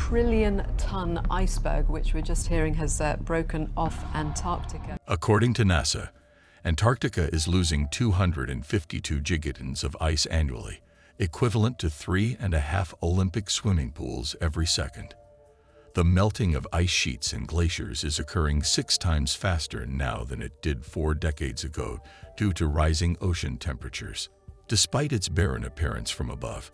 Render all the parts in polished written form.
trillion-ton iceberg, which we're just hearing has broken off Antarctica. According to NASA, Antarctica is losing 252 gigatons of ice annually, equivalent to 3.5 Olympic swimming pools every second. The melting of ice sheets and glaciers is occurring 6 times faster now than it did 4 decades ago due to rising ocean temperatures. Despite its barren appearance from above,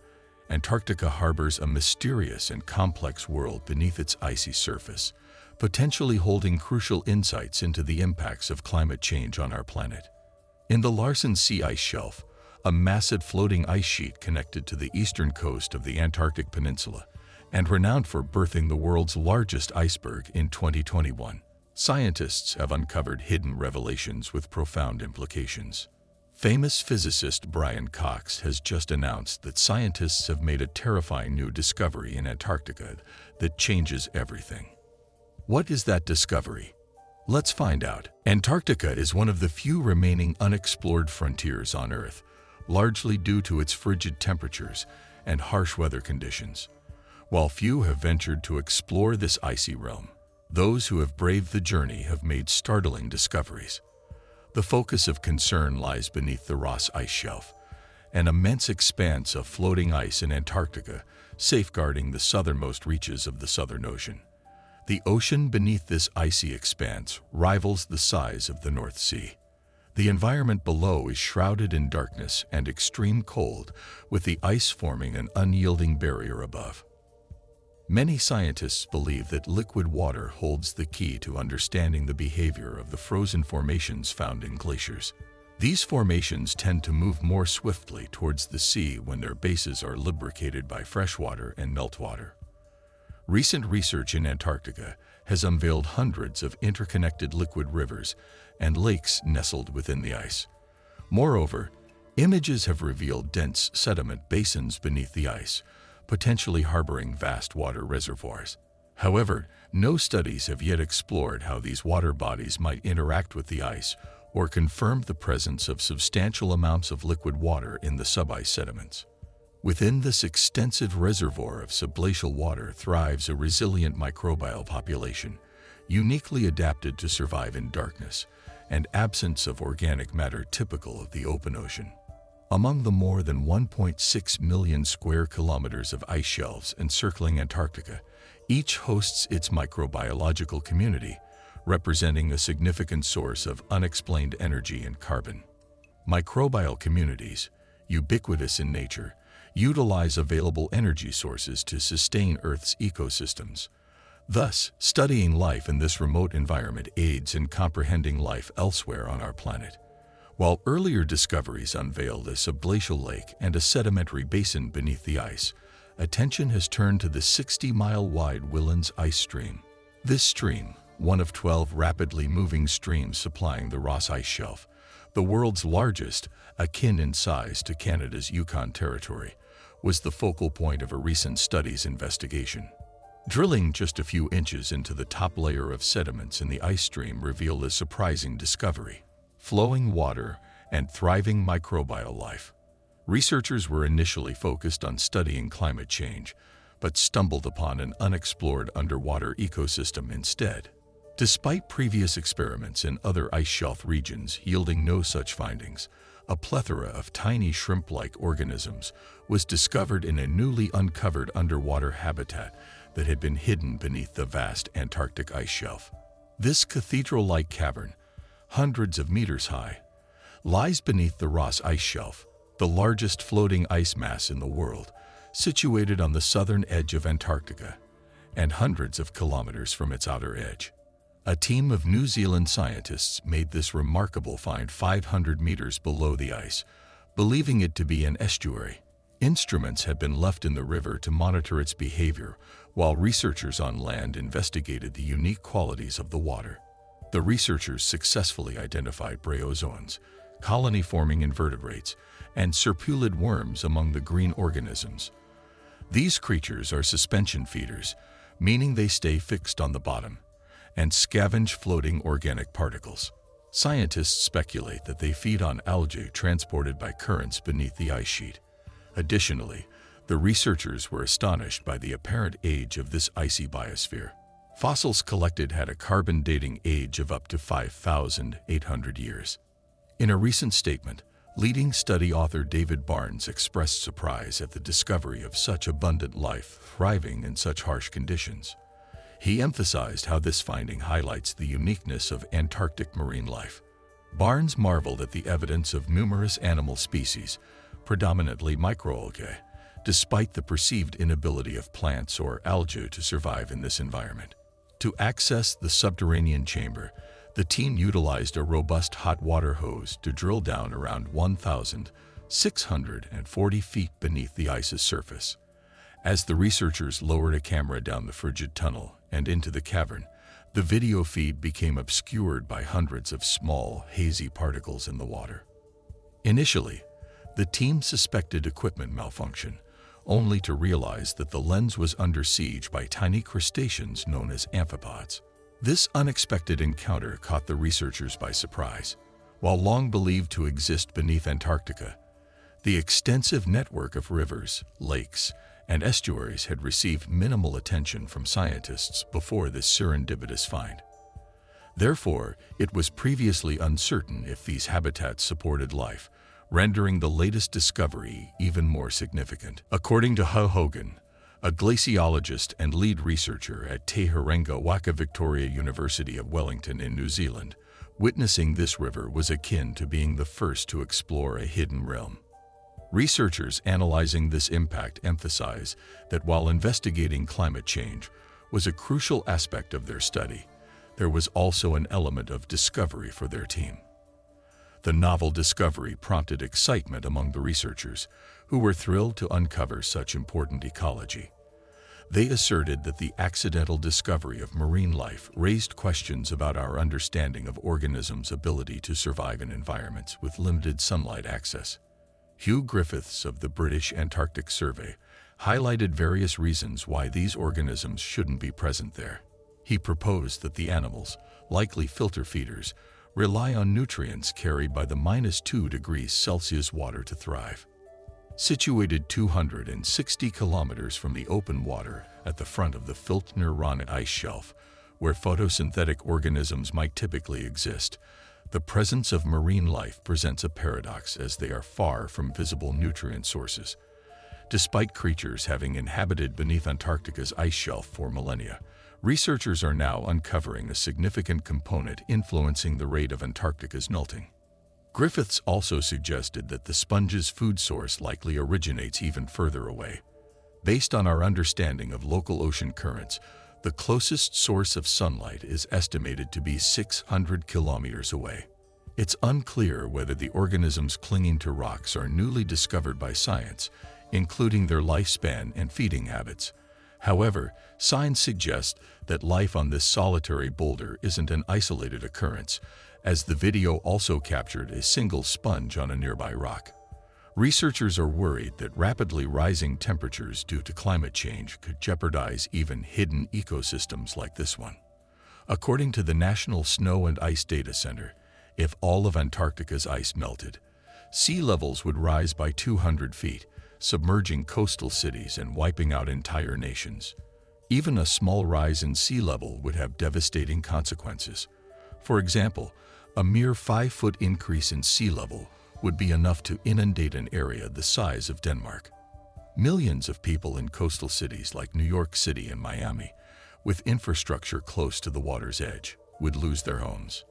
Antarctica harbors a mysterious and complex world beneath its icy surface, potentially holding crucial insights into the impacts of climate change on our planet. In the Larsen C ice shelf, a massive floating ice sheet connected to the eastern coast of the Antarctic Peninsula, and renowned for birthing the world's largest iceberg in 2021, scientists have uncovered hidden revelations with profound implications. Famous physicist Brian Cox has just announced that scientists have made a terrifying new discovery in Antarctica that changes everything. What is that discovery? Let's find out. Antarctica is one of the few remaining unexplored frontiers on Earth, largely due to its frigid temperatures and harsh weather conditions. While few have ventured to explore this icy realm, those who have braved the journey have made startling discoveries. The focus of concern lies beneath the Ross Ice Shelf, an immense expanse of floating ice in Antarctica, safeguarding the southernmost reaches of the Southern Ocean. The ocean beneath this icy expanse rivals the size of the North Sea. The environment below is shrouded in darkness and extreme cold, with the ice forming an unyielding barrier above. Many scientists believe that liquid water holds the key to understanding the behavior of the frozen formations found in glaciers. These formations tend to move more swiftly towards the sea when their bases are lubricated by freshwater and meltwater. Recent research in Antarctica has unveiled hundreds of interconnected liquid rivers and lakes nestled within the ice. Moreover, images have revealed dense sediment basins beneath the ice, potentially harboring vast water reservoirs. However, no studies have yet explored how these water bodies might interact with the ice or confirmed the presence of substantial amounts of liquid water in the subice sediments. Within this extensive reservoir of subglacial water thrives a resilient microbial population, uniquely adapted to survive in darkness and absence of organic matter typical of the open ocean. Among the more than 1.6 million square kilometers of ice shelves encircling Antarctica, each hosts its microbiological community, representing a significant source of unexplained energy and carbon. Microbial communities, ubiquitous in nature, utilize available energy sources to sustain Earth's ecosystems. Thus, studying life in this remote environment aids in comprehending life elsewhere on our planet. While earlier discoveries unveiled a subglacial lake and a sedimentary basin beneath the ice, attention has turned to the 60-mile-wide Whillans ice stream. This stream, one of 12 rapidly moving streams supplying the Ross Ice Shelf, the world's largest, akin in size to Canada's Yukon Territory, was the focal point of a recent study's investigation. Drilling just a few inches into the top layer of sediments in the ice stream revealed a surprising discovery: flowing water and thriving microbial life. Researchers were initially focused on studying climate change, but stumbled upon an unexplored underwater ecosystem instead. Despite previous experiments in other ice shelf regions yielding no such findings, a plethora of tiny shrimp-like organisms was discovered in a newly uncovered underwater habitat that had been hidden beneath the vast Antarctic ice shelf. This cathedral-like cavern, hundreds of meters high, lies beneath the Ross Ice Shelf, the largest floating ice mass in the world, situated on the southern edge of Antarctica and hundreds of kilometers from its outer edge. A team of New Zealand scientists made this remarkable find 500 meters below the ice, believing it to be an estuary. Instruments had been left in the river to monitor its behavior, while researchers on land investigated the unique qualities of the water. The researchers successfully identified bryozoans, colony-forming invertebrates, and serpulid worms among the green organisms. These creatures are suspension feeders, meaning they stay fixed on the bottom, and scavenge floating organic particles. Scientists speculate that they feed on algae transported by currents beneath the ice sheet. Additionally, The researchers were astonished by the apparent age of this icy biosphere. Fossils collected had a carbon dating age of up to 5,800 years. In a recent statement, leading study author David Barnes expressed surprise at the discovery of such abundant life thriving in such harsh conditions. He emphasized how this finding highlights the uniqueness of Antarctic marine life. Barnes marveled at the evidence of numerous animal species, predominantly microalgae, despite the perceived inability of plants or algae to survive in this environment. To access the subterranean chamber, the team utilized a robust hot water hose to drill down around 1,640 feet beneath the ice's surface. As the researchers lowered a camera down the frigid tunnel and into the cavern, the video feed became obscured by hundreds of small, hazy particles in the water. Initially, the team suspected equipment malfunction, only to realize that the lens was under siege by tiny crustaceans known as amphipods. This unexpected encounter caught the researchers by surprise. While long believed to exist beneath Antarctica, the extensive network of rivers, lakes, and estuaries had received minimal attention from scientists before this serendipitous find. Therefore, it was previously uncertain if these habitats supported life, rendering the latest discovery even more significant. According to Hu Hogan, a glaciologist and lead researcher at Te Herenga Waka Victoria University of Wellington in New Zealand, witnessing this river was akin to being the first to explore a hidden realm. Researchers analyzing this impact emphasize that while investigating climate change was a crucial aspect of their study, there was also an element of discovery for their team. The novel discovery prompted excitement among the researchers, who were thrilled to uncover such important ecology. They asserted that the accidental discovery of marine life raised questions about our understanding of organisms' ability to survive in environments with limited sunlight access. Hugh Griffiths of the British Antarctic Survey highlighted various reasons why these organisms shouldn't be present there. He proposed that the animals, likely filter feeders, rely on nutrients carried by the -2 degrees Celsius water to thrive. Situated 260 kilometers from the open water at the front of the Filtner-Ronnet ice shelf, where photosynthetic organisms might typically exist, the presence of marine life presents a paradox as they are far from visible nutrient sources. Despite creatures having inhabited beneath Antarctica's ice shelf for millennia, researchers are now uncovering a significant component influencing the rate of Antarctica's melting. Griffiths also suggested that the sponge's food source likely originates even further away. Based on our understanding of local ocean currents, the closest source of sunlight is estimated to be 600 kilometers away. It's unclear whether the organisms clinging to rocks are newly discovered by science, including their lifespan and feeding habits. However, signs suggest that life on this solitary boulder isn't an isolated occurrence, as the video also captured a single sponge on a nearby rock. Researchers are worried that rapidly rising temperatures due to climate change could jeopardize even hidden ecosystems like this one. According to the National Snow and Ice Data Center, if all of Antarctica's ice melted, sea levels would rise by 200 feet, submerging coastal cities and wiping out entire nations. Even a small rise in sea level would have devastating consequences. For example, a mere 5-foot increase in sea level would be enough to inundate an area the size of Denmark. Millions of people in coastal cities like New York City and Miami, with infrastructure close to the water's edge, would lose their homes.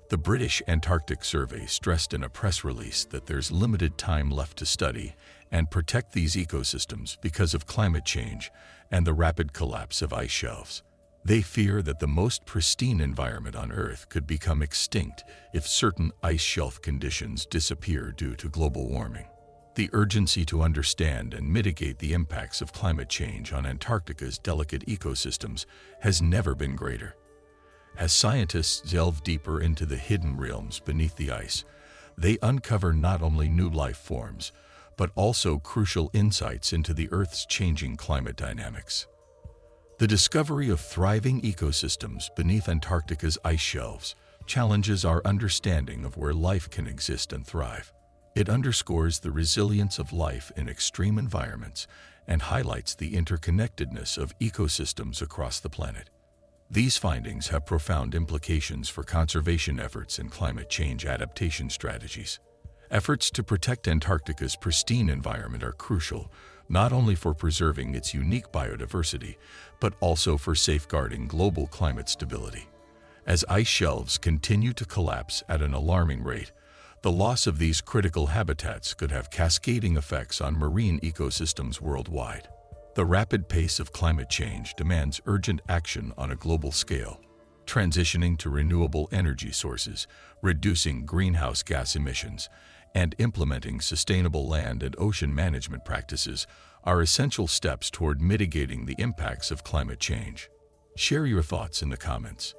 The British Antarctic Survey stressed in a press release that there's limited time left to study and protect these ecosystems because of climate change and the rapid collapse of ice shelves. They fear that the most pristine environment on Earth could become extinct if certain ice shelf conditions disappear due to global warming. The urgency to understand and mitigate the impacts of climate change on Antarctica's delicate ecosystems has never been greater. As scientists delve deeper into the hidden realms beneath the ice, they uncover not only new life forms, but also crucial insights into the Earth's changing climate dynamics. The discovery of thriving ecosystems beneath Antarctica's ice shelves challenges our understanding of where life can exist and thrive. It underscores the resilience of life in extreme environments and highlights the interconnectedness of ecosystems across the planet. These findings have profound implications for conservation efforts and climate change adaptation strategies. Efforts to protect Antarctica's pristine environment are crucial, not only for preserving its unique biodiversity, but also for safeguarding global climate stability. As ice shelves continue to collapse at an alarming rate, the loss of these critical habitats could have cascading effects on marine ecosystems worldwide. The rapid pace of climate change demands urgent action on a global scale. Transitioning to renewable energy sources, reducing greenhouse gas emissions, and implementing sustainable land and ocean management practices are essential steps toward mitigating the impacts of climate change. Share your thoughts in the comments.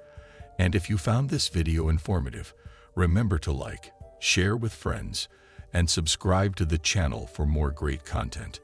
And if you found this video informative, remember to like, share with friends, and subscribe to the channel for more great content.